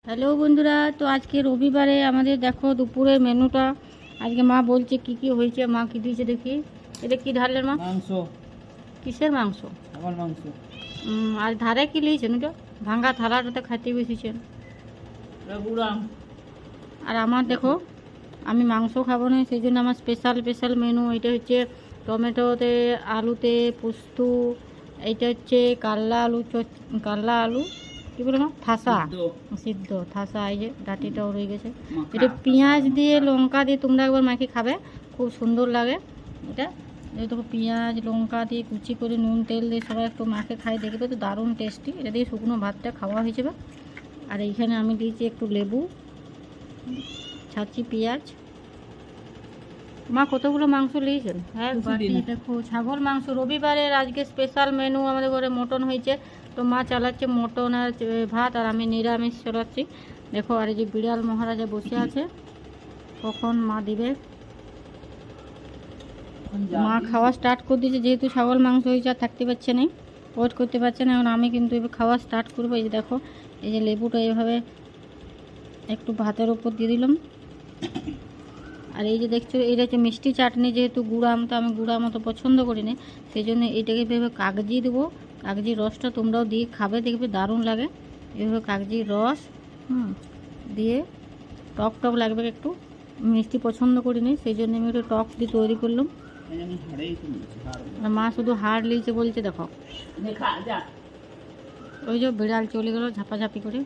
Hello বন্ধুরা, তো আজকে রবিবারে আমাদের দেখো দুপুরের মেনুটা। আজকে মা বলছে কি কি হয়েছে, মা কি দিয়েছে দেখি। এটা কি ঢালের মা? মাংস। কিসের মাংস? আমার মাংস। আর ধারে কি লিয়েছেন? ওটা ভাঙ্গা থালাটাতে খাইতে বসেছেন। আর আমার দেখো, আমি মাংস খাবো না, সেই জন্য আমার স্পেশাল মেনু এটা হচ্ছে টমেটোতে আলুতে পোস্ত। এইটা হচ্ছে কাল্লা আলু কি বলে মা? থাসা সিদ্ধ থাসা। এই যে ডাটিটাও রয়ে গেছে। এটা পেঁয়াজ দিয়ে লঙ্কা দিয়ে তোমরা একবার মাকে খাবে, খুব সুন্দর লাগে এটা। দেখো পেঁয়াজ লঙ্কা দিয়ে কুচি করে নুন তেল দিয়ে সবাই একটু মাকে খাই দেখবে তো দারুণ টেস্টি। এটা দিয়ে শুকনো ভাতটা খাওয়া হয়ে যাবে। আর এইখানে আমি দিয়েছি একটু লেবু, ছাড়ছি পেঁয়াজ। মা কতগুলো মাংস নিয়েছেন? হ্যাঁ বাটি। দেখো ছাগল মাংস রবিবারের আজকে স্পেশাল মেনু। আমাদের ঘরে মটন হয়েছে, তো মা চালাচ্ছে মটন আর ভাত, আর আমি নিরামিষ চালাচ্ছি। দেখো আর এই যে বিড়াল মহারাজা বসে আছে, কখন মা দিবে। মা খাওয়া স্টার্ট করে দিয়েছে, যেহেতু ছাগল মাংস হয়েছে আর থাকতে পারছে না, ওয়েট করতে পারছে না। এখন আমি কিন্তু এবার খাওয়া স্টার্ট করবো। এই যে দেখো, এই যে লেবুটা এইভাবে একটু ভাতের উপর দিয়ে দিলাম। আর এই যে দেখছো, এটা হচ্ছে মিষ্টি চাটনি। যেহেতু গুড়াম, তো আমি গুড়াম অত পছন্দ করি না, সেই জন্য এইটাকে ভেবে কাগজি দেবো। কাগজির রসটা তোমরাও দিয়ে খাবে, দেখবে দারুণ লাগে। এভাবে কাগজির রস দিয়ে টক লাগবে একটু। মিষ্টি পছন্দ করি না, সেই জন্য আমি একটু টক দিয়ে তৈরি করলাম। মা শুধু হাড় লিয়েছে বলছে। দেখো ওই যে বিড়াল চলে গেলো ঝাপাঝাপি করে।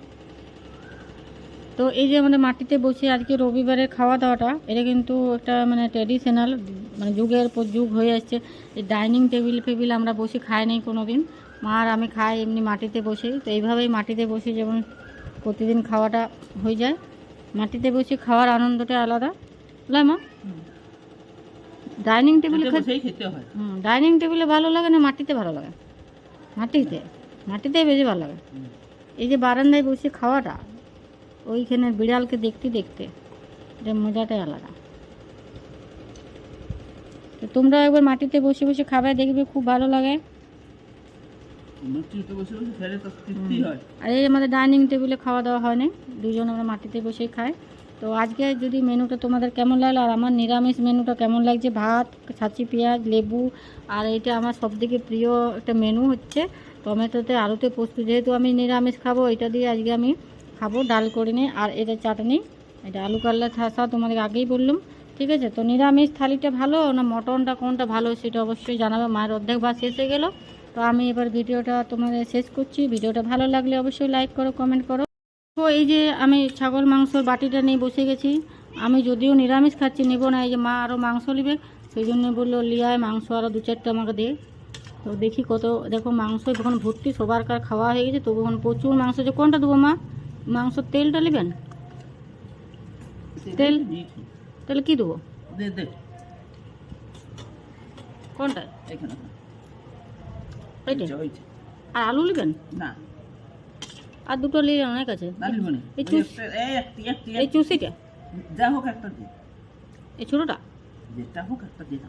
তো এই যে আমাদের মাটিতে বসে আজকে রবিবারের খাওয়া দাওয়াটা, এটা কিন্তু একটা মানে ট্র্যাডিশনাল, মানে যুগের পর যুগ হয়ে আসছে। এই ডাইনিং টেবিল আমরা বসে খাই নাই কোনো দিন। মা আর আমি খাই এমনি মাটিতে বসে। তো এইভাবেই মাটিতে বসে যেমন প্রতিদিন খাওয়াটা হয়ে যায়, মাটিতে বসে খাওয়ার আনন্দটা আলাদা, বুঝলে মা? ডাইনিং টেবিলে খেতে হয়। ডাইনিং টেবিলে ভালো লাগে না মাটিতে ভালো লাগে? মাটিতে বেশি ভালো লাগে। এই যে বারান্দায় বসে খাওয়াটা, ওইখানে বিড়ালকে দেখতে দেখতে যে মজাটাই আলাদা। তো তোমরা একবার মাটিতে বসে বসে খাবে, দেখবে খুব ভালো লাগে। আর এই আমাদের ডাইনিং টেবিলে খাওয়া দাওয়া হয় না, দুজন আমরা মাটিতে বসেই খাই। তো আজকে যদি মেনুটা তোমাদের কেমন লাগলো, আর আমার নিরামিষ মেনুটা কেমন লাগছে, ভাত ছাঁচি পেঁয়াজ লেবু, আর এইটা আমার সবথেকে প্রিয় একটা মেনু হচ্ছে টমেটোতে আলুতে পোস্ত। যেহেতু আমি নিরামিষ খাবো, এটা দিয়ে আজকে আমি খাবো, ডাল করে নিই। আর এটা চাটনি, এটা আলু কাল্লা ঠাসা তোমাদের আগেই বললাম। ঠিক আছে, তো নিরামিষ থালিটা ভালো না মটনটা কোনটা ভালো সেটা অবশ্যই জানাবে। মায়ের অর্ধেক ভাত শেষ হয়ে গেলো। তো আমি এবার ভিডিওটা তোমাদের শেষ করছি। ভিডিওটা ভালো লাগলে অবশ্যই লাইক করো, কমেন্ট করো। তো এই যে আমি ছাগল মাংসর বাটিটা নিয়ে বসে গেছি। আমি যদিও নিরামিষ খাচ্ছি, নেব না। এই যে মা আরও মাংস নেবে, সেই জন্য বললো লিয়ায় মাংস আরও 2-4টা আমাকে দে। তো দেখি কত। দেখো মাংস যখন ভর্তি সবার কার খাওয়া হয়ে গেছে, তবু এখন প্রচুর মাংস। যে কোনটা দেবো মা? মাংস তেলটা নেবেন? তেল তাহলে কি দেবো? কোনটা? আর আলু নেবেন? না, আর দুটো নিলে অনেক আছে। এই চুষিটা যা হোক একটা, এই ছোটোটা যেটা হোক একটা দিন।